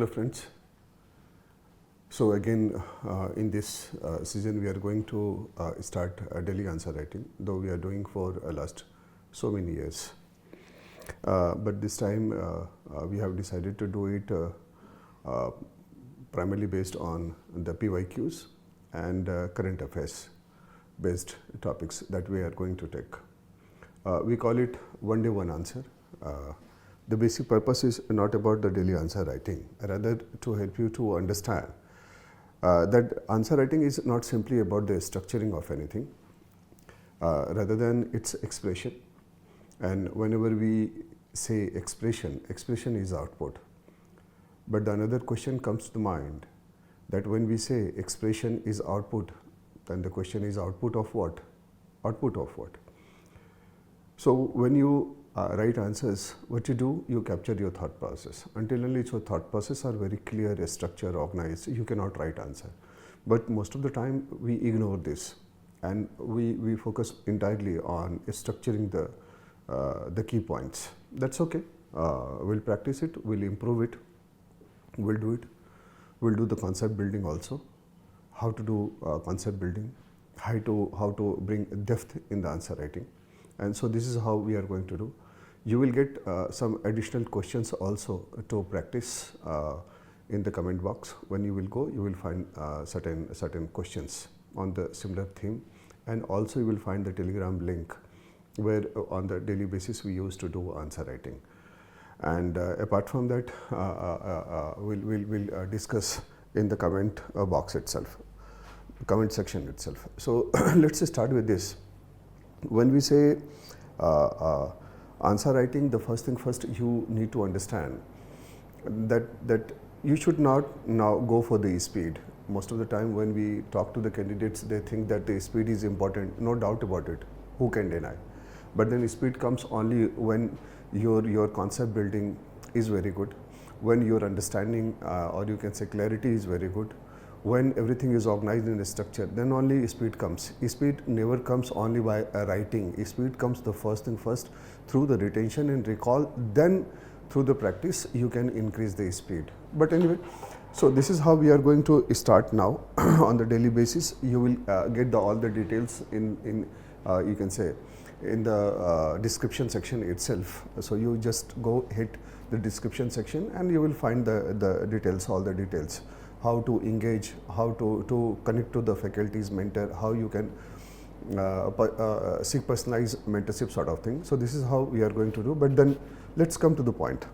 Hello friends. So again in this season we are going to start daily answer writing, though we are doing for last so many years. But this time we have decided to do it primarily based on the PYQs and current affairs based topics that we are going to take. We call it one day one answer. The basic purpose is not about the daily answer writing, rather to help you to understand that answer writing is not simply about the structuring of anything, rather than its expression. And whenever we say expression, expression is output. But the another question comes to mind, that when we say expression is output, then the question is output of what? Output of what? So when you write answers, what you do, you capture your thought process. Until only your thought process are very clear, structured, organized, you cannot write answer. But most of the time we ignore this and we focus entirely on structuring the key points. That's okay. We'll practice it, we'll improve it, we'll do it. We'll do the concept building also, how to do concept building, how to bring depth in the answer writing. And so this is how we are going to do. You will get some additional questions also to practice in the comment box. When you will go, you will find certain questions on the similar theme, and also you will find the Telegram link where on the daily basis we used to do answer writing. And apart from that, we'll discuss in the comment box itself, comment section itself. So let's start with this. When we say answer writing, the first thing first you need to understand that you should not now go for the speed. Most of the time when we talk to the candidates, they think that the speed is important. No doubt about it. Who can deny? But then speed comes only when your concept building is very good, when your understanding or you can say clarity is very good, when everything is organized in a structure, then only speed comes. Speed never comes only by writing. Speed comes the first thing first through the retention and recall, then through the practice you can increase the speed. But anyway, so this is how we are going to start now on the daily basis. You will get all the details in you can say in the description section itself. So you just go hit the description section and you will find the details, all the details, how to engage, how to connect to the faculty's mentor, how you can seek personalized mentorship sort of thing. So this is how we are going to do. But then let's come to the point.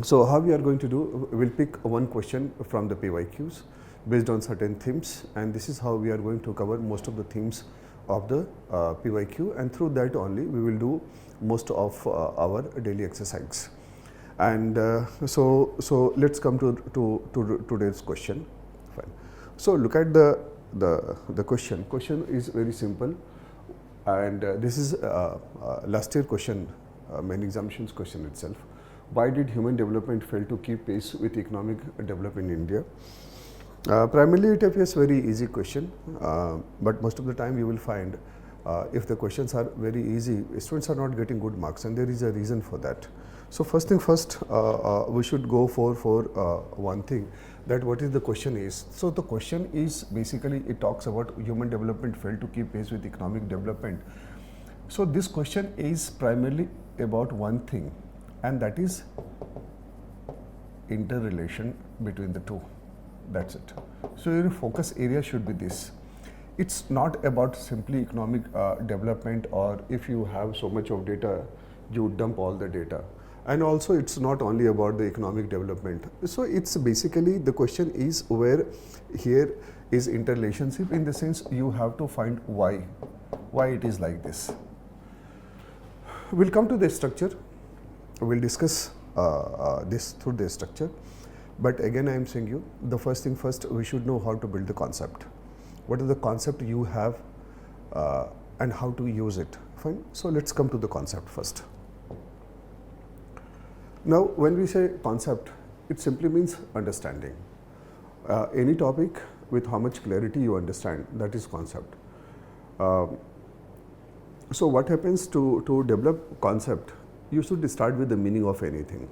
So how we are going to do, we'll pick one question from the PYQs based on certain themes, and this is how we are going to cover most of the themes of the PYQ, and through that only we will do most of our daily exercise. And so let's come to today's question. Fine. So look at the question. Question is very simple, and this is last year question, main examinations question itself. Why did human development fail to keep pace with economic development in India? Primarily it appears very easy question, but most of the time you will find if the questions are very easy, students are not getting good marks, and there is a reason for that. So first thing first, we should go for one thing, that what is the question is. So the question is basically it talks about human development failed to keep pace with economic development. So this question is primarily about one thing, and that is interrelation between the two. That's it. So your focus area should be this. It's not about simply economic development, or if you have so much of data, you dump all the data. And also it's not only about the economic development. So it's basically the question is where here is interrelationship, in the sense you have to find why it is like this. We'll come to the structure. We'll discuss this through the structure. But again I am saying you, the first thing first, we should know how to build the concept. What is the concept you have and how to use it. Fine. So let's come to the concept first. Now when we say concept, it simply means understanding. Any topic with how much clarity you understand, that is concept. So what happens to develop concept, you should start with the meaning of anything.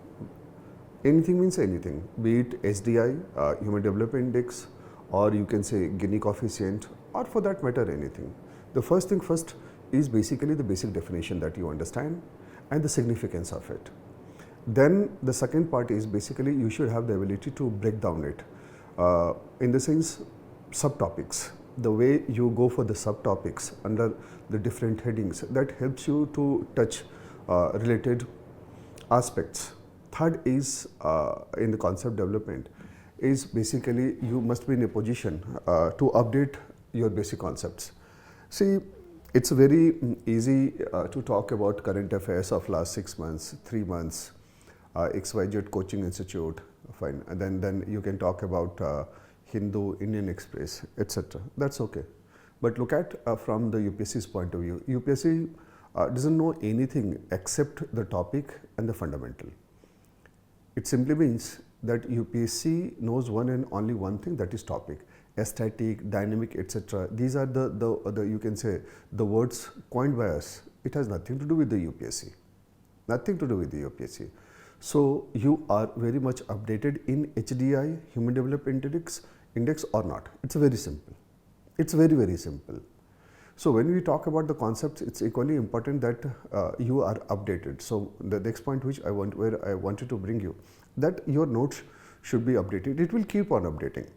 Anything means anything, be it HDI, Human Development Index, or you can say Gini coefficient, or for that matter anything. The first thing first is basically the basic definition that you understand and the significance of it. Then the second part is basically you should have the ability to break down it in the sense subtopics. The way you go for the subtopics under the different headings, that helps you to touch related aspects. Third is in the concept development is basically you must be in a position to update your basic concepts. See, it's very easy to talk about current affairs of last 6 months, 3 months, XYZ Coaching Institute, fine. And then you can talk about Hindu, Indian Express, etc. That's okay. But look at from the UPSC's point of view. UPSC doesn't know anything except the topic and the fundamental. It simply means that UPSC knows one and only one thing, that is topic. Aesthetic, dynamic, etc. These are the you can say the words coined by us. It has nothing to do with the UPSC. Nothing to do with the UPSC. So you are very much updated in HDI, Human Development Index or not. It's very simple. It's very, very simple. So when we talk about the concepts, it's equally important that you are updated. So the next point which I wanted to bring you, that your notes should be updated. It will keep on updating.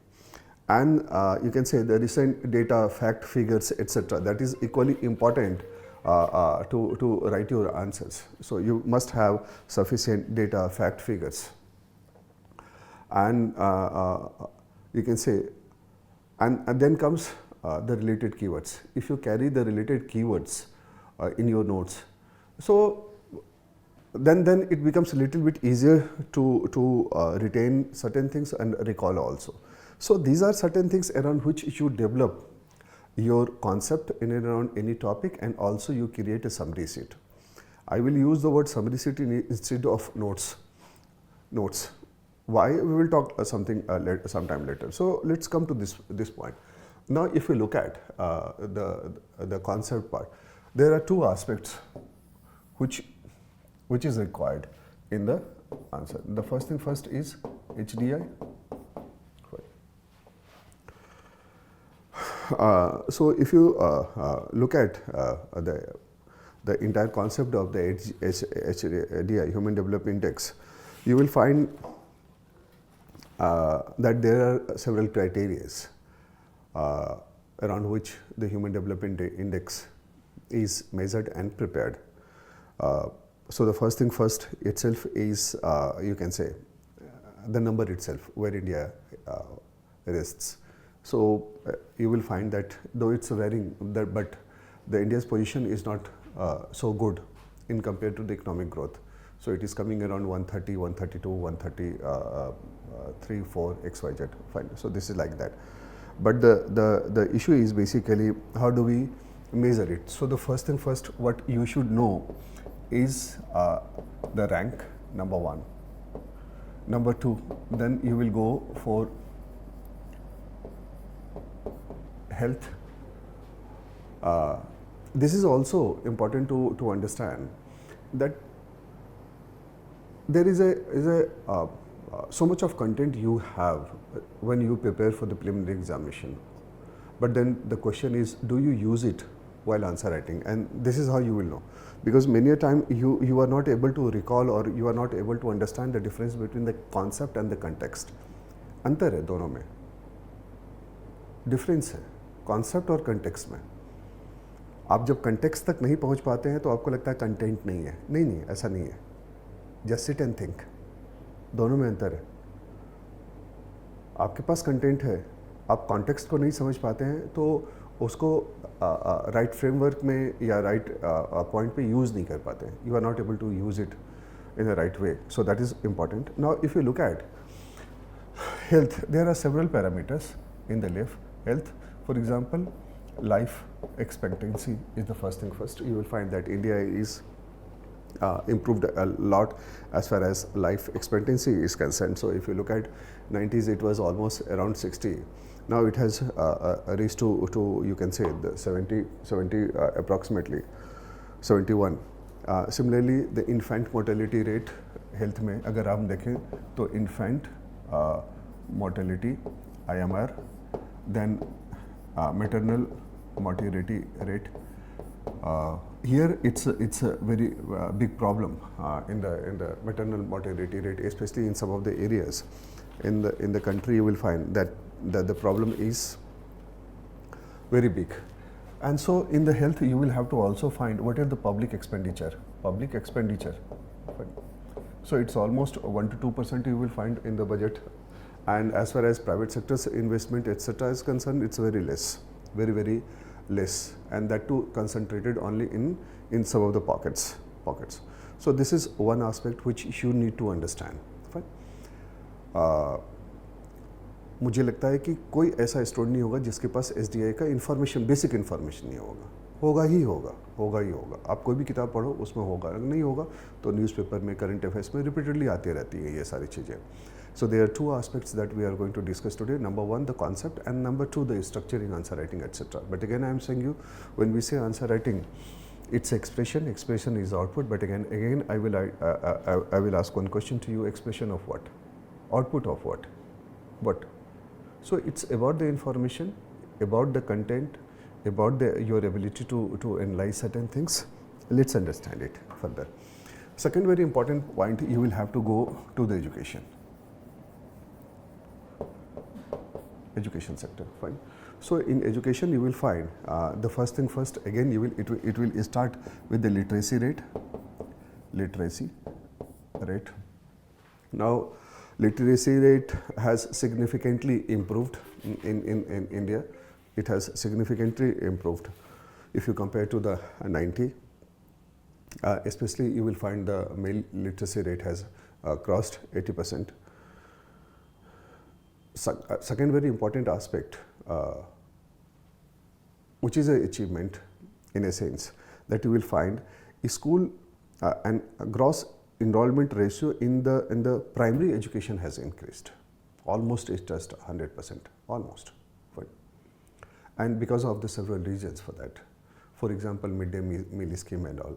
And you can say the recent data, fact, figures, etc. That is equally important to write your answers. So you must have sufficient data, fact, figures. And you can say, and then comes the related keywords. If you carry the related keywords in your notes, so then it becomes a little bit easier to retain certain things and recall also. So these are certain things around which you develop your concept in and around any topic, and also you create a summary sheet. I will use the word summary sheet instead of notes. Why? We will talk something sometime later. So let's come to this point. Now, if we look at the concept part, there are two aspects which is required in the answer. The first thing first is HDI. So if you look at the entire concept of the HDI, Human Development Index, you will find that there are several criteria around which the Human Development Index is measured and prepared. So the first thing first itself is, you can say, the number itself, where India rests. So you will find that though it's varying, but the India's position is not so good in compared to the economic growth. So it is coming around 130, 132, 133, 4, XYZ. Fine. So this is like that. But the issue is basically how do we measure it? So the first thing first, what you should know is the rank, number 1. Number 2, then you will go for health. This is also important to understand that there is so much of content you have when you prepare for the preliminary examination. But then the question is, do you use it while answer writing? And this is how you will know. Because many a time you are not able to recall, or you are not able to understand the difference between the concept and the context. अंतर है दोनों में, difference है concept और context में. आप जब context तक नहीं पहुंच पाते हैं तो आपको लगता है कंटेंट नहीं है. नहीं, ऐसा नहीं है. Just sit and think. दोनों में अंतर है. आपके पास कंटेंट है, आप कॉन्टेक्स्ट को नहीं समझ पाते हैं तो उसको राइट फ्रेमवर्क में या राइट पॉइंट पे यूज़ नहीं कर पाते हैं. You are not able to use it in the right way. So that is important. Now if you look at health, there are several parameters in the health. For example, life expectancy is the first thing first. You will find that India is improved a lot as far as life expectancy is concerned. So if you look at 90s, it was almost around 60. Now it has reached to you can say the 70 approximately 71. Similarly, the infant mortality rate health में अगर आप देखें तो infant mortality IMR, then maternal mortality rate. Here it's a very big problem in the maternal mortality rate, especially in some of the areas in the country. You will find that the problem is very big. And so in the health you will have to also find what are the public expenditure. So it's almost 1 to 2% you will find in the budget, and as far as private sector's investment etc. is concerned, it's very less, very less, and that too concentrated only in some of the pockets. So this is one aspect which you need to understand. Fine. मुझे लगता है कि कोई ऐसा student नहीं होगा जिसके पास SDI का इन्फॉर्मेशन, बेसिक इन्फॉर्मेशन नहीं होगा ही होगा। आप कोई भी किताब पढ़ो उसमें होगा, नहीं होगा तो न्यूज़पेपर में, करंट अफेयर्स में रिपीटेडली आती रहती है ये सारी चीज़ें। So there are two aspects that we are going to discuss today. Number one, the concept, and number two, the structuring, answer writing, etc. But again, I am saying you, when we say answer writing, it's expression is output. But again, I will ask one question to you: expression of what? Output of what? What? So it's about the information, about the content, about your ability to analyze certain things. Let's understand it further. Second very important point, you will have to go to the education sector. Fine. So in education you will find the first thing first, again it will start with the literacy rate. Now literacy rate has significantly improved in India. It has significantly improved if you compare to the 90. Especially you will find the male literacy rate has crossed 80%. Second very important aspect, which is an achievement in a sense, that you will find school and gross enrollment ratio in the primary education has increased. Almost it touched 100%, almost. Fine. And because of the several reasons for that. For example, midday meal scheme and all.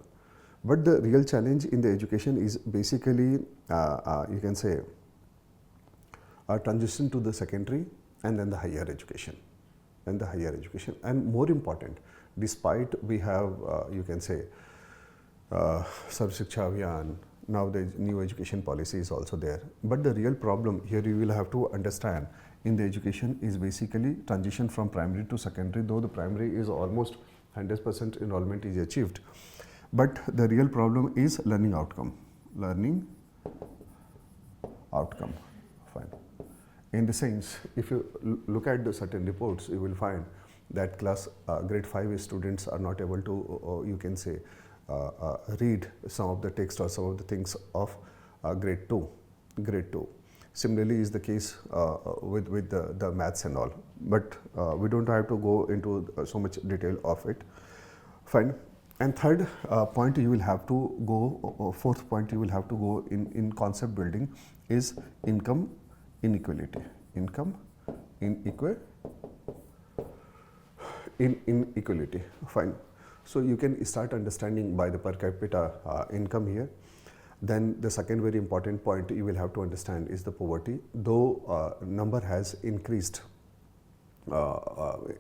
But the real challenge in the education is basically, you can say, a transition to the secondary and then the higher education. And more important, despite we have, you can say, Sarv Shiksha Abhiyan, now the new education policy is also there. But the real problem here you will have to understand in the education is basically transition from primary to secondary, though the primary is almost 100% enrollment is achieved. But the real problem is learning outcome. Fine. In the sense, if you look at the certain reports, you will find that grade 5 students are not able to, you can say, read some of the text or some of the things of grade 2. Similarly is the case with the maths and all. But we don't have to go into so much detail of it. Fine. And third point you will have to go, fourth point you will have to go in concept building is income inequality. Inequality. Fine. So you can start understanding by the per capita income here. Then the second very important point you will have to understand is the poverty. Though number has increased,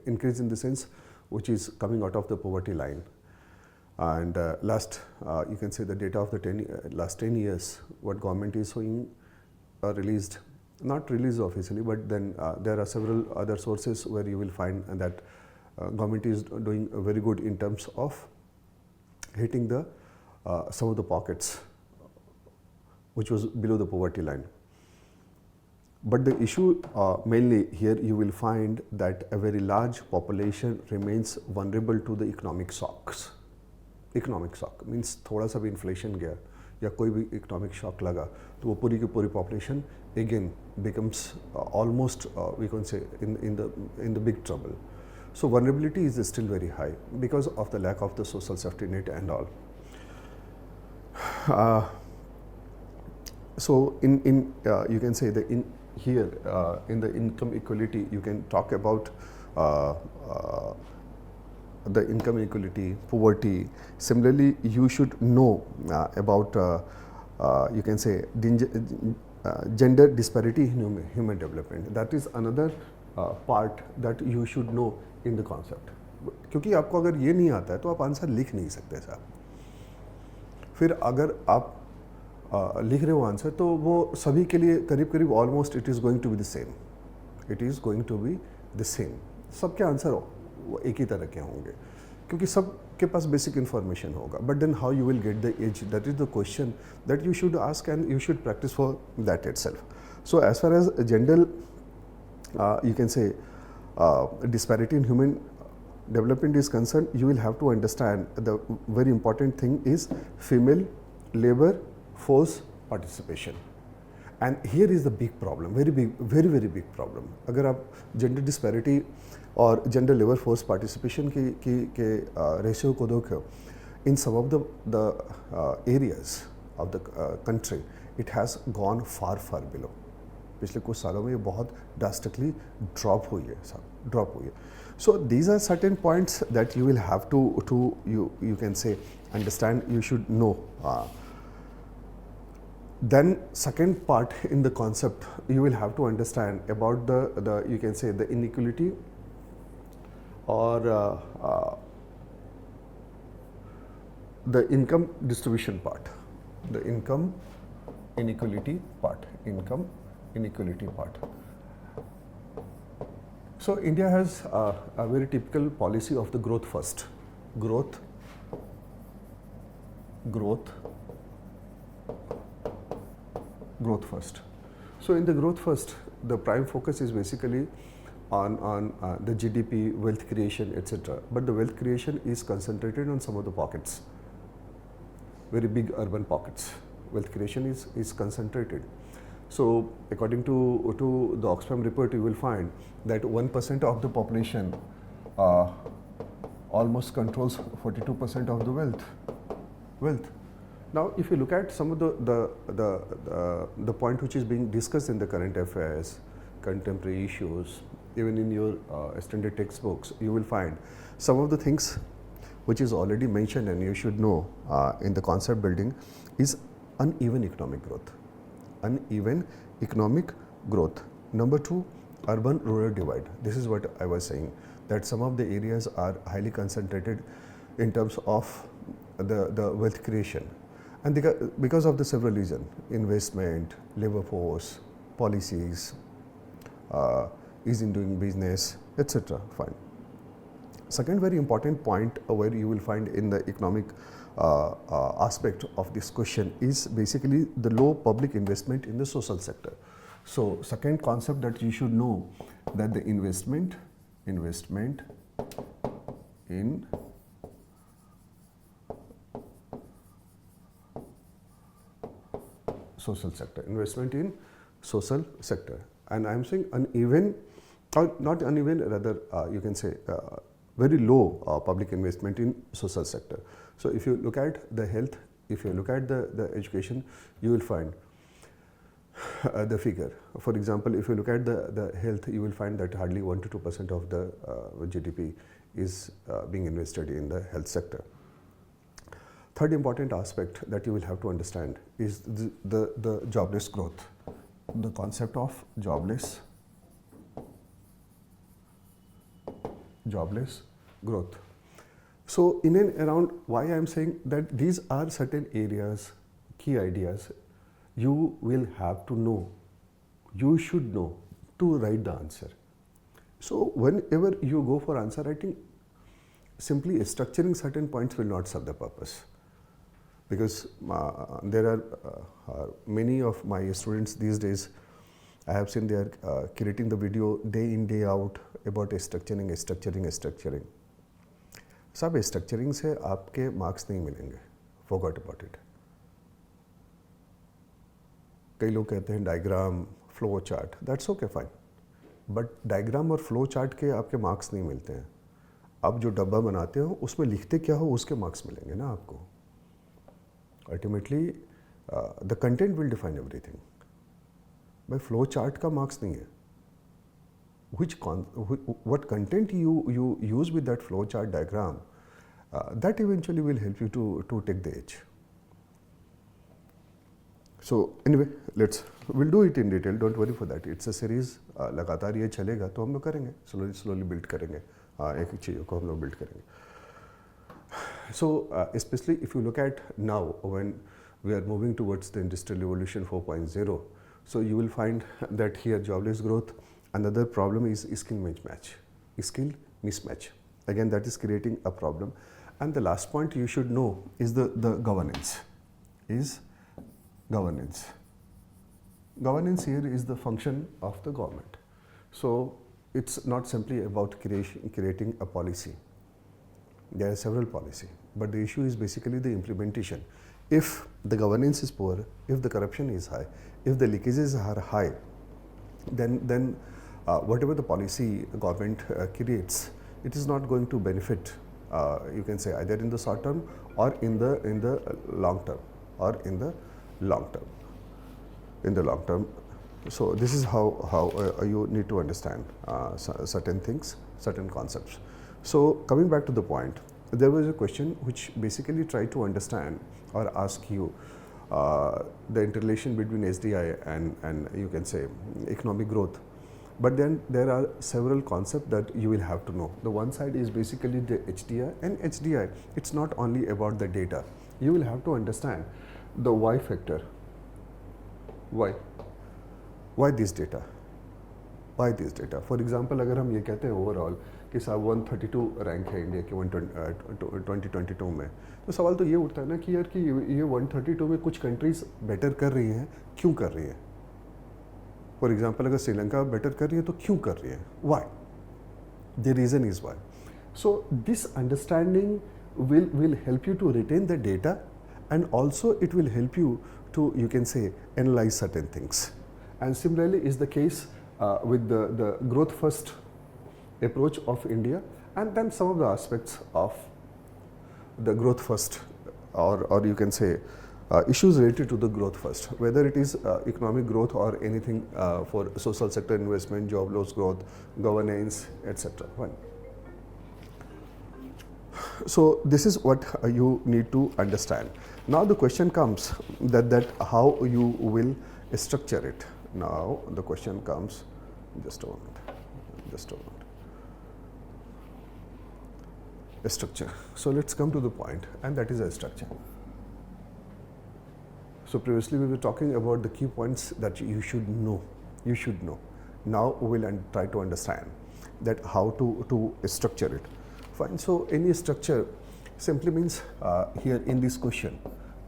increase in the sense which is coming out of the poverty line. And you can say the data of the last 10 years, what government is showing released, not released officially, but then there are several other sources where you will find that government is doing very good in terms of hitting the some of the pockets which was below the poverty line. But the issue mainly here you will find that a very large population remains vulnerable to the economic shocks. Economic shock means थोड़ा सा भी inflation गया या कोई भी economic shock लगा तो वो पूरी की पूरी population again becomes almost we can say in the big trouble. So vulnerability is still very high because of the lack of the social safety net and all. So you can say here in the income equality you can talk about the income inequality, poverty. Similarly, you should know about you can say gender disparity in human development. That is another part that you should know in the concept. क्योंकि आपको अगर ये नहीं आता है तो आप answer लिख नहीं सकते साहब. फिर अगर आप लिख रहे हो आंसर तो वो सभी के लिए करीब करीब almost it is going to be the same. It is going to be the same. सबके आंसर वो एक ही तरह के होंगे क्योंकि सबके पास बेसिक इन्फॉर्मेशन होगा. But then how you will get the edge, that is the question that you should ask and you should practice for that itself. So as far as gender you can say disparity in human development is concerned, you will have to understand the very important thing is female labor force participation. And here is the big problem, very big problem. अगर आप gender disparity और gender labor force participation के ratio को देखो, in some of the areas of the country, it has gone far below. पिछले कुछ सालों में ये बहुत ड्रास्टिकली ड्रॉप हुई है. So these are certain points that you will have to you can say understand, you should know. Then second part in the concept you will have to understand about the you can say the inequality और the income distribution part, the income inequality part. So India has a very typical policy of the growth first. Growth first. So in the growth first, the prime focus is basically on the GDP, wealth creation, etc. But the wealth creation is concentrated on some of the pockets, very big urban pockets. Wealth creation is concentrated. So according to the Oxfam report, you will find that 1% of the population almost controls 42% of the wealth. Now, if you look at some of the point which is being discussed in the current affairs, contemporary issues, even in your standard textbooks, you will find some of the things which is already mentioned and you should know in the concept building is uneven economic growth. Number 2, urban-rural divide. This is what I was saying, that some of the areas are highly concentrated in terms of the wealth creation. And because of the several reasons, investment, labor force, policies, ease in doing business, etc. Fine. Second very important point where you will find in the economic aspect of this question is basically the low public investment in the social sector. So second concept that you should know, that the investment in social sector, and I am saying uneven, or not uneven, rather you can say very low public investment in social sector. So if you look at the health, if you look at the education, you will find the figure. For example, if you look at the health, you will find that hardly 1 to 2% of the GDP is being invested in the health sector. Third important aspect that you will have to understand is the jobless growth, the concept of jobless growth. So in and around, why I am saying that these are certain areas, key ideas, you will have to know, you should know to write the answer. So whenever you go for answer writing, simply structuring certain points will not serve the purpose. Because there are many of my students these days, I have seen they are creating the video day in, day out about structuring. सब structuring से आपके marks नहीं मिलेंगे, forgot about it. कई लोग कहते हैं diagram, flow chart, that's okay fine, but diagram और फ्लो चार्ट के आपके मार्क्स नहीं मिलते हैं. आप जो डब्बा बनाते हो उसमें लिखते क्या हो उसके मार्क्स मिलेंगे ना आपको. Ultimately the content will define everything. भाई फ्लो चार्ट का मार्क्स नहीं है. what content you use with that flow chart diagram, that eventually will help you to take the edge. So anyway, we'll do it in detail, don't worry for that. It's a series, लगातार ये चलेगा तो हम लोग करेंगे, slowly build करेंगे, एक एक चीज़ों को हम लोग build करेंगे. So especially if you look at now when we are moving towards the Industrial Revolution 4.0, so you will find that here jobless growth, another problem is skill mismatch. Again, that is creating a problem. And the last point you should know is the governance. Governance here is the function of the government. So it's not simply about creating a policy. There are several policies, but the issue is basically the implementation. If the governance is poor, if the corruption is high, if the leakages are high, then whatever the policy the government creates, it is not going to benefit, you can say, either in the short term or in the long term. So this is how you need to understand certain things, certain concepts. So coming back to the point, there was a question which basically tried to understand or ask you the interrelation between SDI and you can say economic growth. But then there are several concepts that you will have to know. The one side is basically the HDI, and HDI, it's not only about the data. You will have to understand the why factor. Why this data? Why this data? For example, अगर हम ये कहते हैं overall कि साहब 132 rank है India के 2022 में, तो सवाल तो ये उठता है ना कि यार कि ये 132 में कुछ कंट्रीज बेटर कर रही हैं, क्यों कर रही हैं? फॉर एग्जाम्पल अगर श्रीलंका बेटर कर रही है तो क्यों कर रही है? Why? The reason is why. So this understanding will help you to retain the data, and also it will help you to, you can say, analyze certain things. And similarly is the case with the growth first approach of India, and then some of the aspects of the growth first, or you can say issues related to the growth first, whether it is economic growth or anything for social sector investment, job loss growth, governance, etc. Fine. So this is what you need to understand. Now the question comes that how you will structure it. Now the question comes, just a moment. A structure. So let's come to the point, and that is a structure. So previously we were talking about the key points that you should know. Now we will try to understand that how to structure it. Fine. So any structure simply means here in this question,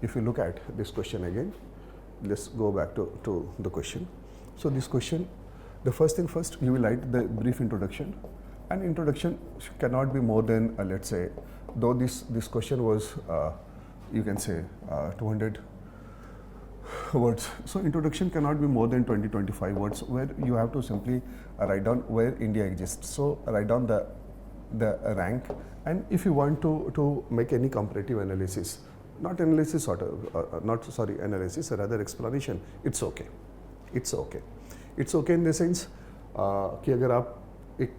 if you look at this question again, let's go back to the question. So this question, the first thing first, you will write the brief introduction, and introduction cannot be more than let's say, though this question was you can say 200 words, so introduction cannot be more than 20-25 words, where you have to simply write down where India exists. So write down the rank, and if you want to make any comparative analysis, analysis, rather explanation, it's okay in the sense कि अगर आप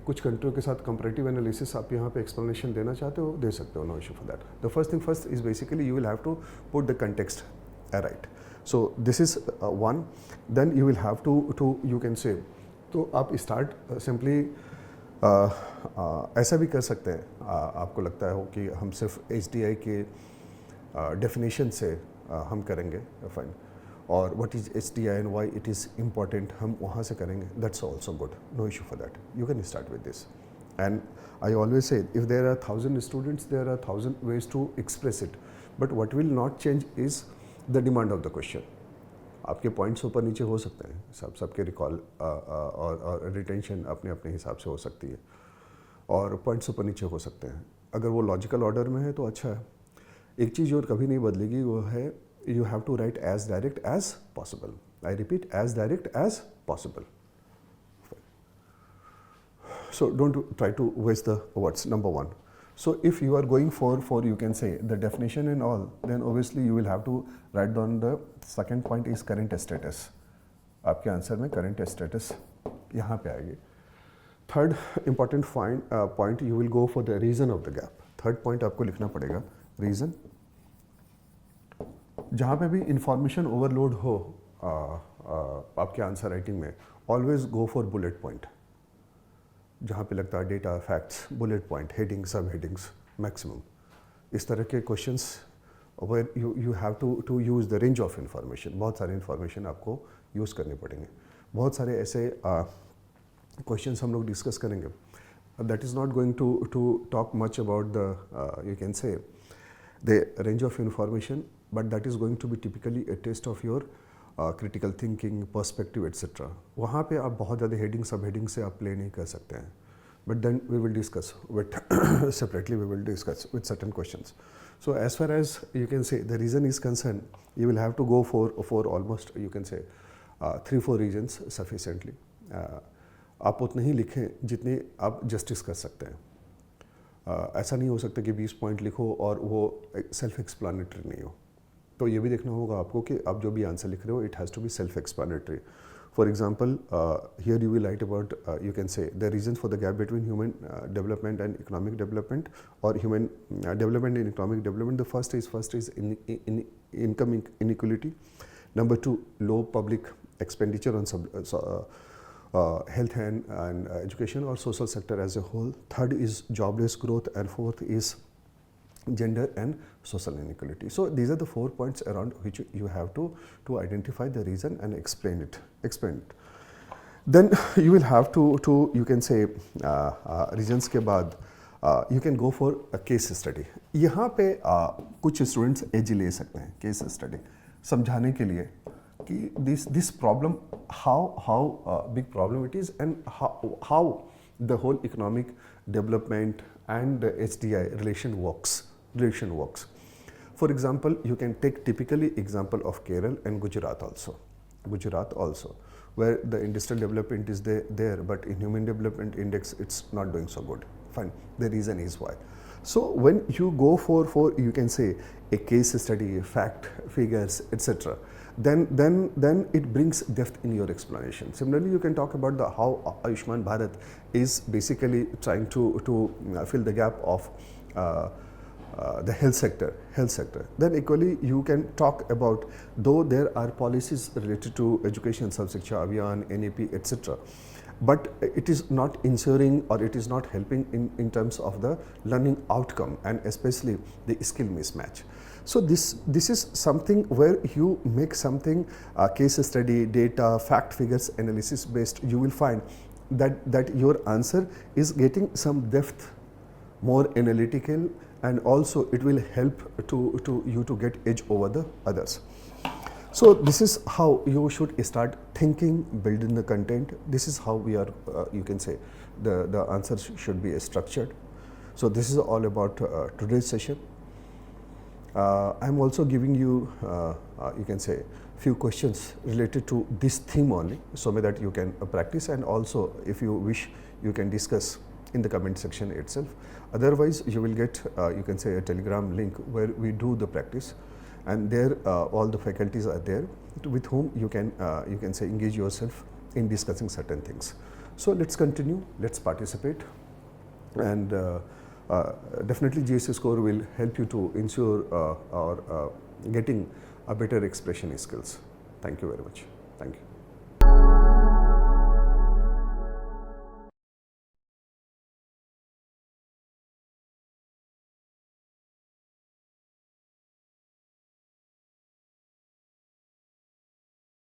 कुछ कंट्रियों के साथ comparative analysis आप यहाँ पे explanation देना चाहते हो, दे सकते हो, no issue for that. The first thing first is basically you will have to put the context right. So this is one. Then you will have to you can say, तो आप start simply ऐसा भी कर सकते हैं, आपको लगता है कि हम सिर्फ HDI के डेफिनेशन से हम करेंगे, फाइन, और what is HDI and why it is important हम वहाँ से करेंगे, that's also good, no issue for that. You can start with this. And I always say if there are 1000 students, there are 1000 ways to express it, but what will not change is the demand of the question. आपके points ऊपर नीचे हो सकते हैं, सबके recall और retention अपने अपने हिसाब से हो सकती है, और पॉइंट्स ऊपर नीचे हो सकते हैं. अगर वो लॉजिकल ऑर्डर में है तो अच्छा है. एक चीज़ और कभी नहीं बदलेगी, वो है you have to write as direct as possible. I repeat, as direct as possible. So don't try to waste the words, number one. So if you are going for you can say the definition and all, then obviously you will have to write down the second point is current status. आपके answer में current status यहाँ पे आएगी. Third important point you will go for the reason of the gap. Third point आपको लिखना पड़ेगा reason जहाँ पे भी इंफॉर्मेशन ओवरलोड हो आपके आंसर राइटिंग में, always go for bullet point. जहाँ पे लगता है data, facts, bullet point, heading, सब हेडिंग्स मैक्सिमम. इस तरह के questions where you have to use the range of information. बहुत सारे इंफॉर्मेशन आपको यूज़ करने पड़ेंगे. बहुत सारे ऐसे क्वेश्चंस हम लोग डिस्कस करेंगे. That is not going to talk much about the you can say the range of information, but that is going to be typically a test of your critical thinking, perspective, etc. वहाँ पे आप बहुत ज़्यादा heading, सब heading से आप play नहीं कर सकते हैं. But then we will discuss with separately. We will discuss with certain questions. So as far as you can say the reason is concerned, you will have to go for almost you can say 3-4 reasons sufficiently. आप उतने ही लिखें जितने आप justice कर सकते हैं. ऐसा नहीं हो सकता कि 20 पॉइंट लिखो और वो सेल्फ एक्सप्लानेटरी नहीं हो. तो ये भी देखना होगा आपको कि आप जो भी आंसर लिख रहे हो, it has to be self explanatory. For example, here you will write about, you can say, the reasons for the gap between human development and economic development, or human development and economic development. The first is in income inequality. Number 2, low public expenditure on health and education or social sector as a whole. Third is jobless growth, and fourth is gender and social inequality. So these are the 4 points around which you have to identify the reason and explain it. Then you will have to you can say reasons के बाद you can go for a case study. यहाँ पे कुछ students as ले सकते हैं case study समझाने के लिए कि this problem how big problem it is, and how the whole economic development and HDI relation works. For example, you can take typically example of Kerala and Gujarat also, where the industrial development is there, but in human development index it's not doing so good. Fine, the reason is why. So when you go for you can say a case study, fact, figures, etc., then it brings depth in your explanation. Similarly, you can talk about how Ayushman Bharat is basically trying to fill the gap of the health sector. Then equally you can talk about, though there are policies related to education, Sub-Shiksha Abhiyan, NEP, etc., but it is not ensuring, or it is not helping in terms of the learning outcome, and especially the skill mismatch. So this is something where you make something case study, data, fact, figures, analysis based. You will find that your answer is getting some depth, more analytical, and also it will help to you to get edge over the others. So this is how you should start thinking, building the content. This is how we are you can say the answers should be structured. So this is all about today's session. I'm also giving you you can say few questions related to this theme only, so that you can practice, and also if you wish you can discuss in the comment section itself. Otherwise you will get you can say a Telegram link where we do the practice, and there all the faculties are there with whom you can say engage yourself in discussing certain things. So let's continue, let's participate, and definitely GSS score will help you to ensure or getting a better expression skills. Thank you very much. Thank you.